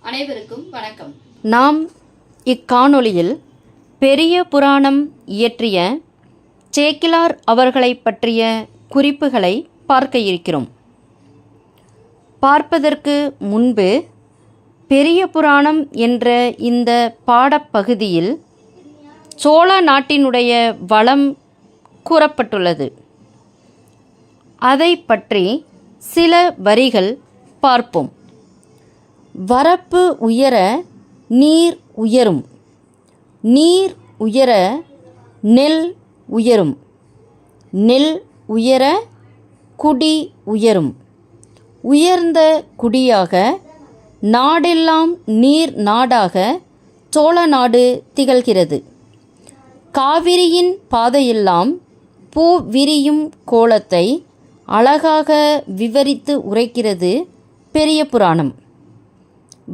அனைவருக்கும் வணக்கம். நாம் இக்காணொளியில் பெரிய புராணம் இயற்றிய சேக்கிழார் அவர்களை பற்றிய குறிப்புகளை பார்க்க இருக்கிறோம். பார்ப்பதற்கு முன்பு பெரிய புராணம் என்ற இந்த பாடப்பகுதியில் சோழ நாட்டினுடைய வளம் கூறப்பட்டுள்ளது. அதை பற்றி சில வரிகள் பார்ப்போம். வரப்பு உயர நீர் உயரும், நீர் உயர நெல் உயரும், நெல் உயர குடி உயரும், உயர்ந்த குடியாக நாடெல்லாம் நீர் நாடாக சோழ நாடு திகழ்கிறது. காவிரியின் பாதையெல்லாம் பூ விரியும் கோலத்தை அழகாக விவரித்து உரைக்கிறது பெரிய புராணம்.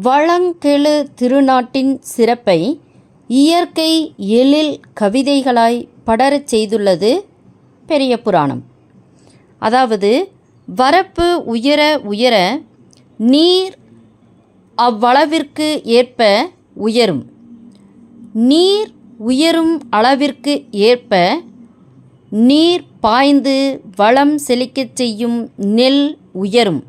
வளங்கெழு திருநாட்டின் சிறப்பை இயற்கை எழில் கவிதைகளாய் படரச் செய்துள்ளது பெரிய புராணம். அதாவது வரப்பு உயர உயர நீர் அவ்வளவிற்கு ஏற்ப உயரும், நீர் உயரும் அளவிற்கு ஏற்ப நீர் பாய்ந்து வளம் செழிக்கச் செய்யும் நெல் உயரும்.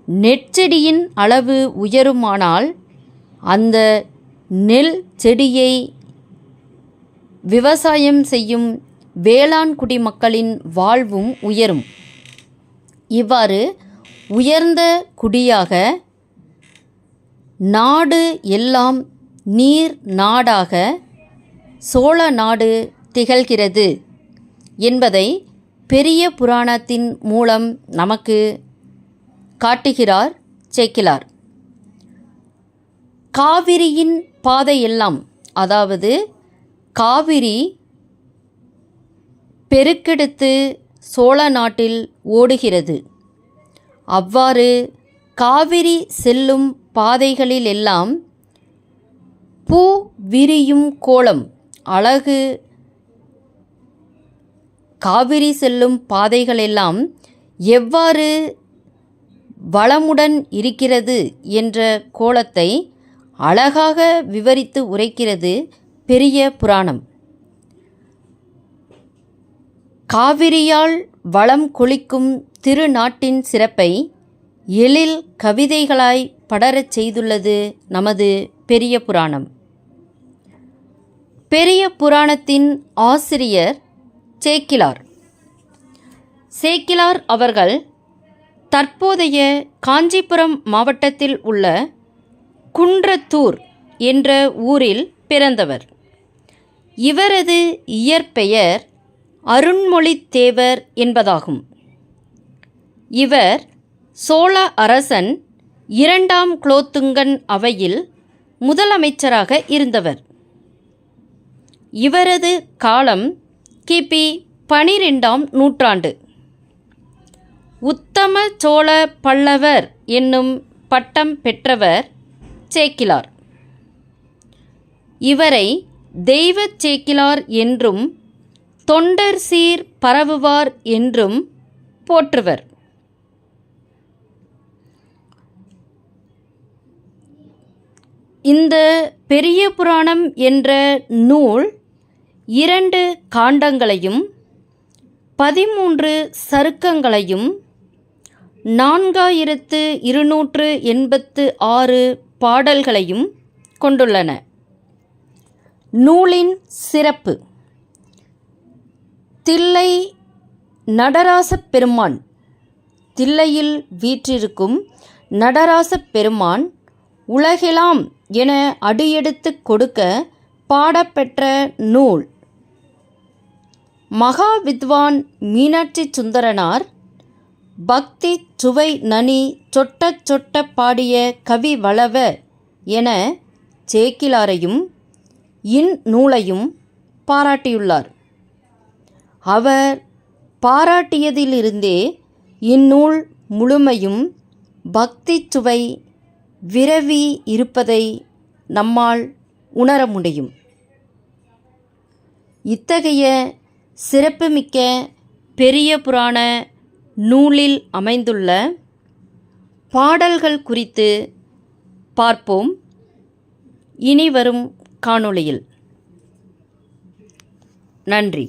நெற்செடியின் அளவு உயருமானால் அந்த நெல் செடியை விவசாயம் செய்யும் வேளாண் குடிமக்களின் வாழ்வும் உயரும். இவ்வாறு உயர்ந்த குடியாக நாடு எல்லாம் நீர் நாடாக சோழ நாடு திகழ்கிறது என்பதை பெரிய புராணத்தின் மூலம் நமக்கு காட்டுகிறார் சேக்கிழார். காவிரியின் பாதையெல்லாம், அதாவது காவிரி பெருக்கெடுத்து சோழ நாட்டில் ஓடுகிறது. அவ்வாறு காவிரி செல்லும் பாதைகளில் எல்லாம் பூ விரியும் கோலம் அழகு. காவிரி செல்லும் பாதைகளெல்லாம் எவ்வாறு வளமுடன் இருக்கிறது என்ற கோலத்தை அழகாக விவரித்து உரைக்கிறது பெரிய புராணம். காவிரியால் வளம் கொளிக்கும் திருநாட்டின் சிறப்பை எழில் கவிதைகளாய் படரச் செய்துள்ளது நமது பெரிய புராணம். பெரிய புராணத்தின் ஆசிரியர் சேக்கிழார். சேக்கிழார் அவர்கள் தற்போதைய காஞ்சிபுரம் மாவட்டத்தில் உள்ள குன்றத்தூர் என்ற ஊரில் பிறந்தவர். இவரது இயற்பெயர் அருண்மொழித்தேவர் என்பதாகும். இவர் சோழ அரசன் 2ஆம் குலோத்துங்கன் அவையில் முதலமைச்சராக இருந்தவர். இவரது காலம் கிபி 12ஆம் நூற்றாண்டு. உத்தம சோழ பல்லவர் என்னும் பட்டம் பெற்றவர் சேக்கிழார். இவரை தெய்வச் சேக்கிழார் என்றும் தொண்டர் சீர் பரவுவார் என்றும் போற்றுவர். இந்த பெரிய புராணம் என்ற நூல் 2 காண்டங்களையும் 13 சருக்கங்களையும் 4286 பாடல்களையும் கொண்டுள்ளன. நூலின் சிறப்பு: தில்லை நடராசப் பெருமான், தில்லையில் வீற்றிருக்கும் நடராசப் பெருமான் உலகெலாம் என அடியெடுத்து கொடுக்க பாடப்பெற்ற நூல். மகா வித்வான் மீனாட்சி சுந்தரனார் பக்தி சுவை நனி சொட்ட சொட்ட பாடிய கவி வளவ என சேக்கிழாரையும் இந்நூலையும் பாராட்டியுள்ளார். அவர் பாராட்டியதிலிருந்தே இந்நூல் முழுமையும் பக்தி சுவை விரவி இருப்பதை நம்மால் உணர முடியும். இத்தகைய சிறப்புமிக்க பெரிய புராண நூலில் அமைந்துள்ள பாடல்கள் குறித்து பார்ப்போம் இனி வரும் காணொளியில். நன்றி.